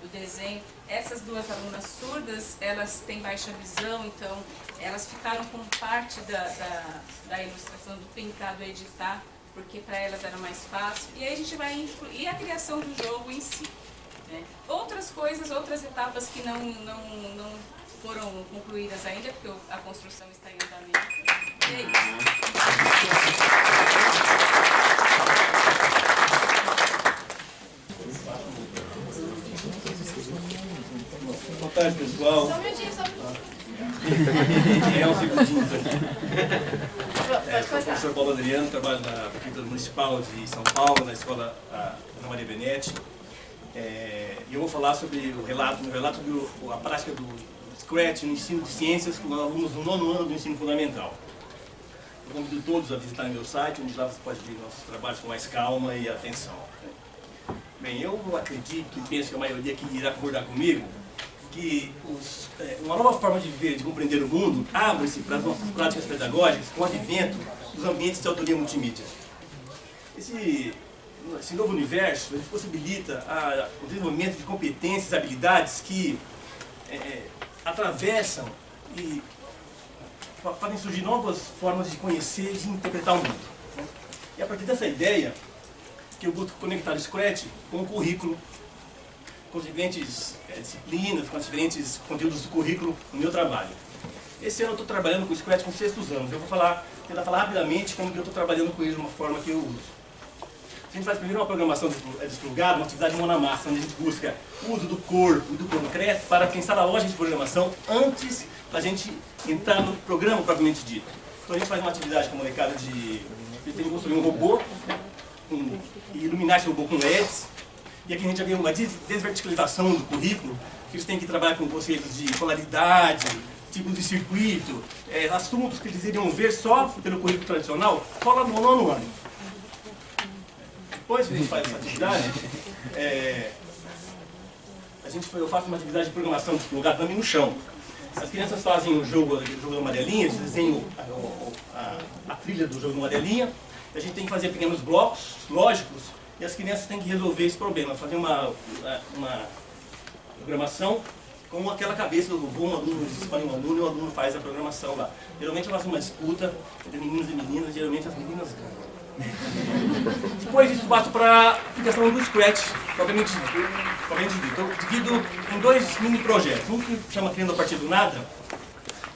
do desenho. Essas duas alunas surdas, elas têm baixa visão, então elas ficaram como parte da ilustração, do pintado, editar, porque para elas era mais fácil. E aí a gente vai incluir a criação do jogo em si. Né? Outras coisas, outras etapas que não foram concluídas ainda, porque a construção está em andamento. E é isso. Boa tarde, pessoal. Só um minutinho, só um É um segundinho aqui. Sou o professor Paulo Adriano, trabalho na Prefeitura Municipal de São Paulo, na escola Ana Maria Benetti. E eu vou falar sobre meu relato sobre a prática do Scratch no ensino de ciências com alunos do 9º ano do ensino fundamental. Eu convido todos a visitarem meu site, onde lá você pode ver nossos trabalhos com mais calma e atenção. Bem, eu acredito e penso que a maioria aqui irá concordar comigo que uma nova forma de viver, de compreender o mundo, abre-se para as nossas práticas pedagógicas com o advento dos ambientes de autoria multimídia. Esse novo universo possibilita o desenvolvimento de competências e habilidades que atravessam e fazem surgir novas formas de conhecer e de interpretar o mundo. Né? E a partir dessa ideia, que eu busco conectar o Scratch com o currículo, com as diferentes disciplinas, com os diferentes conteúdos do currículo no meu trabalho. Esse ano eu estou trabalhando com o Scratch com 6º anos. Eu vou tentar falar rapidamente como que eu estou trabalhando com ele de uma forma que eu uso. A gente faz primeiro uma programação desplugada, uma atividade mão na massa, onde a gente busca o uso do corpo e do concreto para pensar a lógica de programação antes da gente entrar no programa propriamente dito. Então a gente faz uma atividade com a molecada de tem que construir um robô e iluminar esse robô com LEDs. E aqui a gente já vê uma desverticalização do currículo, que eles têm que trabalhar com conceitos de polaridade, tipos de circuito, assuntos que eles iriam ver só pelo currículo tradicional, só lá no 9º ano. Depois que a gente faz essa atividade, eu faço uma atividade de programação desplugada também no chão. As crianças fazem o jogo da amarelinha, eles desenham a trilha do jogo da amarelinha, a gente tem que fazer pequenos blocos lógicos e as crianças têm que resolver esse problema, fazer uma programação com aquela cabeça do robô, um aluno escolhe um aluno e o aluno faz a programação lá. Geralmente eu faço uma disputa entre meninos e meninas, geralmente as meninas ganham. Depois disso passo para a aplicação do Scratch, propriamente dito. Eu divido em 2 mini projetos. Um que chama Criando a Partir do Nada,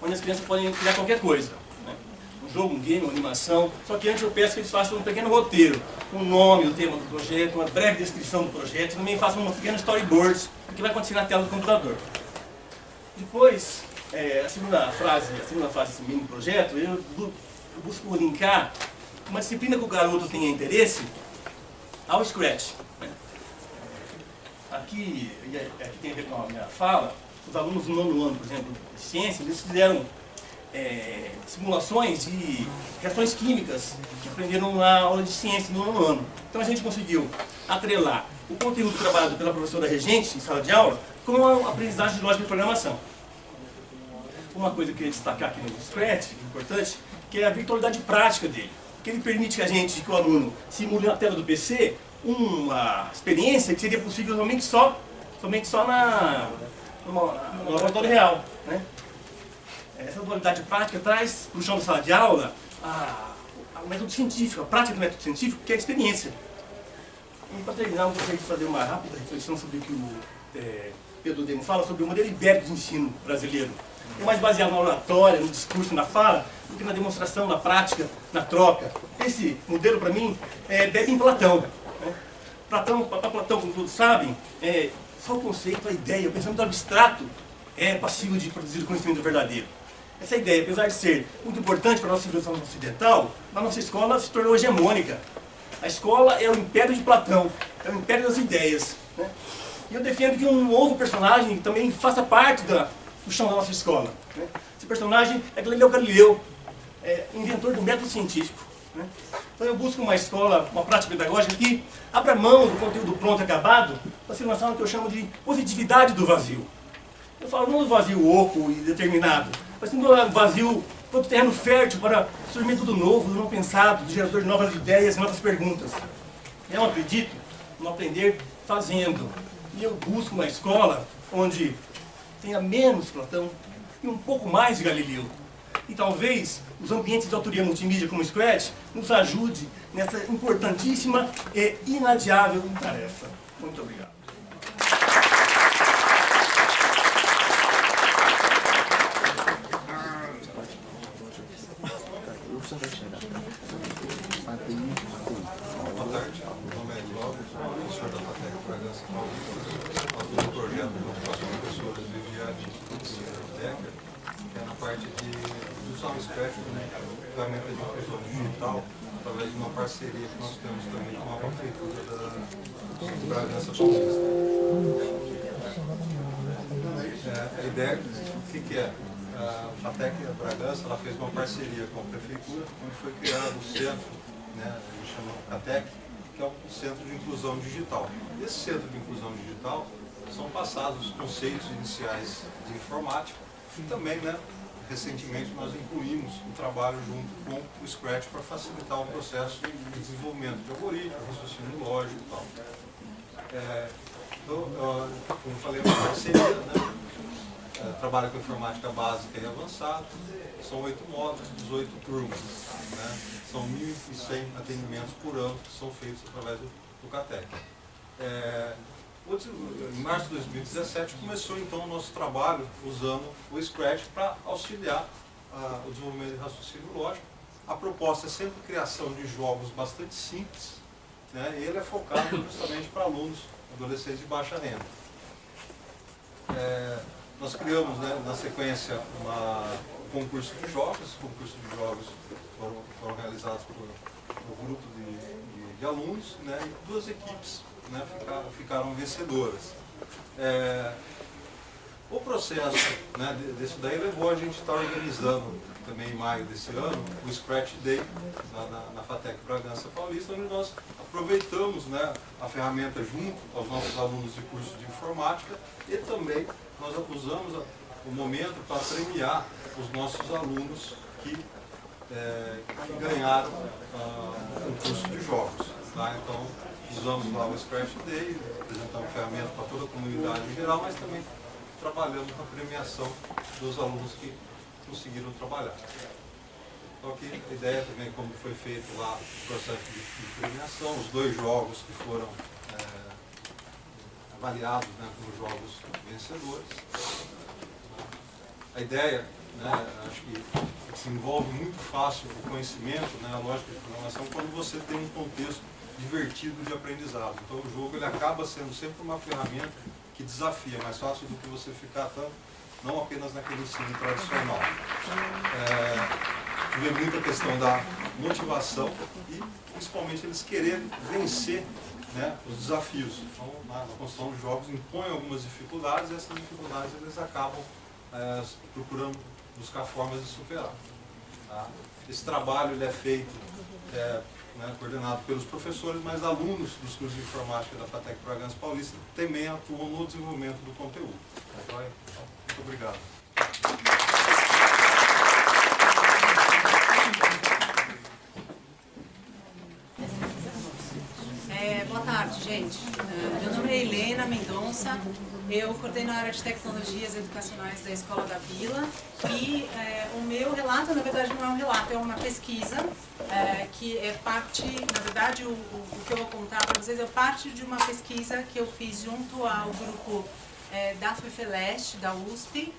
onde as crianças podem criar qualquer coisa. Né? Um jogo, um game, uma animação. Só que antes eu peço que eles façam um pequeno roteiro, com o nome, o tema do projeto, uma breve descrição do projeto. Também façam uma pequena storyboard, do que vai acontecer na tela do computador. Depois, a segunda fase desse mini projeto, eu busco linkar uma disciplina que o garoto tenha interesse ao Scratch. Né? Aqui tem a ver com a minha fala, os alunos do 9º ano, por exemplo, de ciência, eles fizeram simulações de reações químicas que aprenderam na aula de ciência no 9º ano. Então a gente conseguiu atrelar o conteúdo trabalhado pela professora regente em sala de aula com a aprendizagem de lógica de programação. Uma coisa que eu queria destacar aqui no Scratch, importante, que é a virtualidade prática dele. Que ele permite que o aluno simule na tela do PC uma experiência que seria possível somente só no laboratório real. Né? Essa dualidade prática traz para o chão da sala de aula o método científico, a prática do método científico, que é a experiência. E para terminar, eu gostaria de fazer uma rápida reflexão sobre o que o Pedro Demo fala sobre o modelo ibérico de ensino brasileiro. É mais baseado na oratória, no discurso, na fala, do que na demonstração, na prática, na troca. Esse modelo, para mim, bebe em Platão. Né? Platão, como todos sabem, só o conceito, a ideia, o pensamento abstrato é passivo de produzir o conhecimento verdadeiro. Essa ideia, apesar de ser muito importante para a nossa civilização ocidental, na nossa escola se tornou hegemônica. A escola é o império de Platão, é o império das ideias. Né? E eu defendo que um novo personagem também faça parte do chão da nossa escola. Né? Esse personagem é Galileu Galileu, inventor do método científico. Né? Então eu busco uma escola, uma prática pedagógica que abra mão do conteúdo pronto e acabado para se lançar no que eu chamo de positividade do vazio. Eu falo não do vazio oco e determinado, mas sim do vazio, todo terreno fértil para surgir tudo novo, do não pensado, do gerador de novas ideias e novas perguntas. Eu acredito no aprender fazendo. E eu busco uma escola onde tenha menos Platão e um pouco mais de Galileu. E talvez os ambientes de autoria multimídia como o Scratch nos ajude nessa importantíssima e inadiável tarefa. Muito obrigado. Boa tarde, meu nome é Cláudio, sou professor da FATEC Bragança Paulista, autor do projeto de ocupação de pessoas viviárias e biblioteca, que é na parte de usar o Scratch como ferramenta de inclusão digital, através de uma parceria que nós temos também com a prefeitura da Bragança Paulista. A ideia, o que é? A FATEC Bragança ela fez uma parceria com a prefeitura, onde foi criado o centro, né, a gente chama CATEC, que é o Centro de Inclusão Digital. Nesse Centro de Inclusão Digital são passados os conceitos iniciais de informática e também, né, recentemente nós incluímos o trabalho junto com o Scratch para facilitar o processo de desenvolvimento de algoritmos, raciocínio lógico e tal. Então, como eu falei, uma parceria, né, trabalha com informática básica e avançada. São 8 módulos, 18 turmas. Né? São 1.100 atendimentos por ano que são feitos através do CATEC. Em março de 2017 começou então o nosso trabalho usando o Scratch para auxiliar o desenvolvimento de raciocínio lógico. A proposta é sempre a criação de jogos bastante simples, né? E ele é focado justamente para alunos, adolescentes de baixa renda. Nós criamos, né, na sequência um concurso de jogos. Esse concurso de jogos foram realizados por um grupo de alunos, né, e 2 equipes, né, ficaram vencedoras. O processo, né, desse daí levou a gente estar organizando também em maio desse ano o Scratch Day na FATEC Bragança Paulista, onde nós aproveitamos, né, a ferramenta junto aos nossos alunos de curso de informática e também nós usamos o momento para premiar os nossos alunos que ganharam o curso de jogos. Tá? Então, usamos lá o Scratch Day, apresentamos ferramenta para toda a comunidade em geral, mas também trabalhamos na premiação dos alunos que conseguiram trabalhar. Então aqui a ideia também como foi feito lá o processo de premiação, os 2 jogos que foram avaliados, né, como jogos vencedores. A ideia, né, acho que desenvolve muito fácil o conhecimento, né, a lógica de programação, quando você tem um contexto divertido de aprendizado. Então o jogo ele acaba sendo sempre uma ferramenta que desafia, mais fácil do que você ficar não apenas naquele ensino tradicional. Vê muita questão da motivação e principalmente eles quererem vencer, né, os desafios. Então, na construção de jogos impõe algumas dificuldades e essas dificuldades eles acabam procurando buscar formas de superar. Tá? Esse trabalho ele é feito, né, coordenado pelos professores, mas alunos dos cursos de informática da FATEC Bragança Paulista também atuam no desenvolvimento do conteúdo. Então, muito obrigado. Boa tarde, gente. Meu nome é Helena Mendonça, eu coordeno a área de tecnologias educacionais da Escola da Vila e o meu relato, na verdade, não é um relato, é uma pesquisa que é parte, na verdade, o que eu vou contar para vocês é parte de uma pesquisa que eu fiz junto ao grupo da FEFELEST, da USP,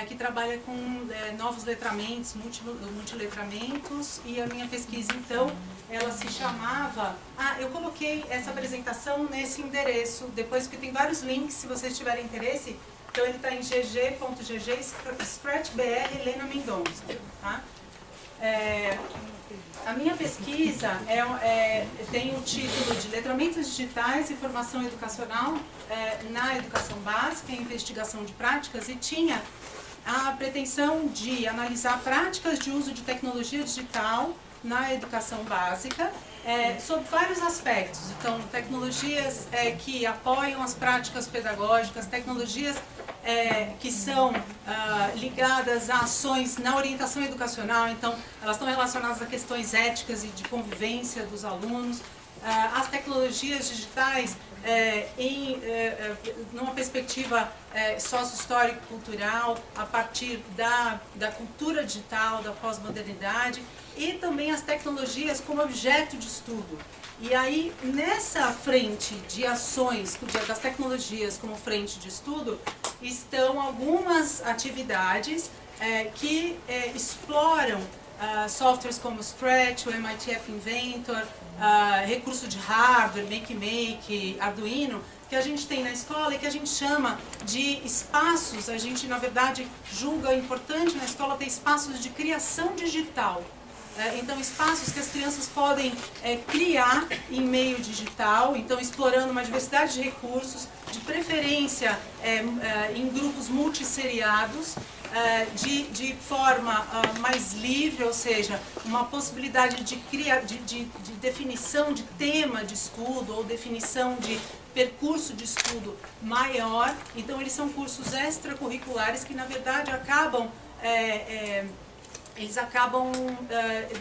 que trabalha com novos letramentos, multiletramentos, e a minha pesquisa, então, ela se chamava... eu coloquei essa apresentação nesse endereço, depois, porque tem vários links, se vocês tiverem interesse, então ele está em gg.gg, ScratchBR, Helena Mendonça, tá? A minha pesquisa tem o título de Letramentos Digitais e Formação Educacional na Educação Básica e Investigação de Práticas, e tinha a pretensão de analisar práticas de uso de tecnologia digital na educação básica, sob vários aspectos. Então, tecnologias que apoiam as práticas pedagógicas, tecnologias que são ligadas a ações na orientação educacional, então elas estão relacionadas a questões éticas e de convivência dos alunos, as tecnologias digitais numa perspectiva sócio-histórico-cultural, a partir da cultura digital, da pós-modernidade, e também as tecnologias como objeto de estudo. E aí, nessa frente de ações das tecnologias como frente de estudo, estão algumas atividades que exploram softwares como Scratch, o MIT App Inventor, recurso de hardware, Make, Arduino, que a gente tem na escola e que a gente chama de espaços. A gente, na verdade, julga importante na escola ter espaços de criação digital. Então, espaços que as crianças podem criar em meio digital, então explorando uma diversidade de recursos, de preferência em grupos multisseriados, de forma mais livre, ou seja, uma possibilidade de definição de tema de estudo ou definição de percurso de estudo maior. Então, eles são cursos extracurriculares que, na verdade, acabam eles acabam,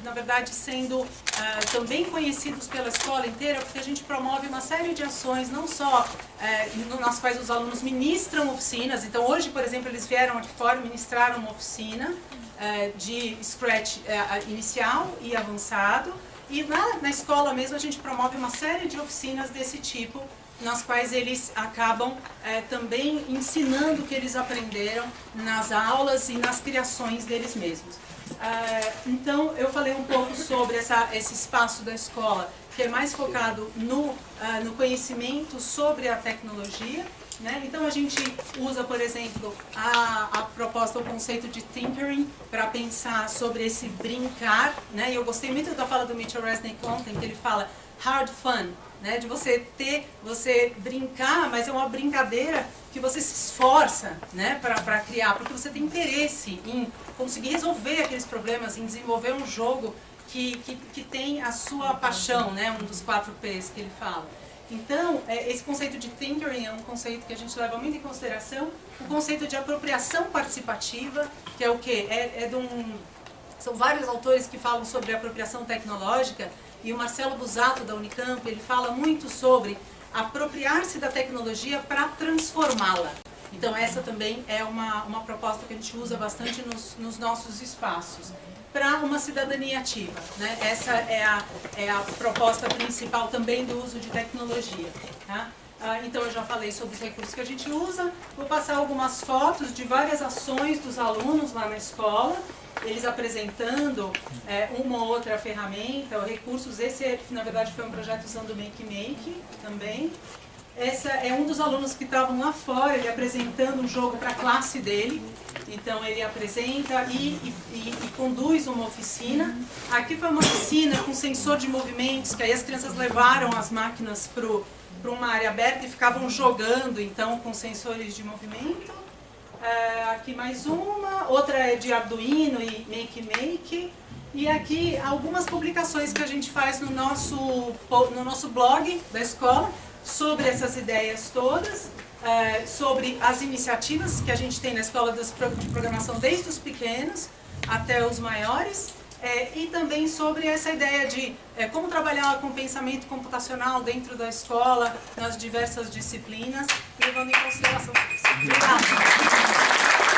na verdade, sendo também conhecidos pela escola inteira, porque a gente promove uma série de ações, não só nas quais os alunos ministram oficinas. Então, hoje, por exemplo, eles vieram aqui fora e ministraram uma oficina de Scratch inicial e avançado. E na escola mesmo, a gente promove uma série de oficinas desse tipo, nas quais eles acabam também ensinando o que eles aprenderam nas aulas e nas criações deles mesmos. Então, eu falei um pouco sobre esse espaço da escola, que é mais focado no conhecimento sobre a tecnologia, né? Então, a gente usa, por exemplo, a proposta, o conceito de tinkering, para pensar sobre esse brincar, né? E eu gostei muito da fala do Mitchell Resnick ontem, que ele fala hard fun, né? De você brincar, mas é uma brincadeira que você se esforça, né, para criar, porque você tem interesse em conseguir resolver aqueles problemas, em desenvolver um jogo que tem a sua paixão, né, um dos 4 P's que ele fala. Então, esse conceito de tinkering é um conceito que a gente leva muito em consideração, o conceito de apropriação participativa, que é o quê? São vários autores que falam sobre apropriação tecnológica, e o Marcelo Busato, da Unicamp, ele fala muito sobre apropriar-se da tecnologia para transformá-la. Então, essa também é uma proposta que a gente usa bastante nos nossos espaços. Para uma cidadania ativa, né? Essa é a proposta principal também do uso de tecnologia. Tá? Então, eu já falei sobre os recursos que a gente usa. Vou passar algumas fotos de várias ações dos alunos lá na escola, eles apresentando uma ou outra ferramenta, ou recursos. Esse, na verdade, foi um projeto usando o Make também. Esse é um dos alunos que estavam lá fora, ele apresentando um jogo para a classe dele. Então, ele apresenta e conduz uma oficina. Aqui foi uma oficina com sensor de movimentos, que aí as crianças levaram as máquinas para uma área aberta e ficavam jogando, então, com sensores de movimento. Aqui mais uma, outra é de Arduino e Make. E aqui algumas publicações que a gente faz no nosso blog da escola sobre essas ideias todas, sobre as iniciativas que a gente tem na escola de programação desde os pequenos até os maiores, e também sobre essa ideia de como trabalhar com pensamento computacional dentro da escola, nas diversas disciplinas, levando em consideração isso. Obrigada.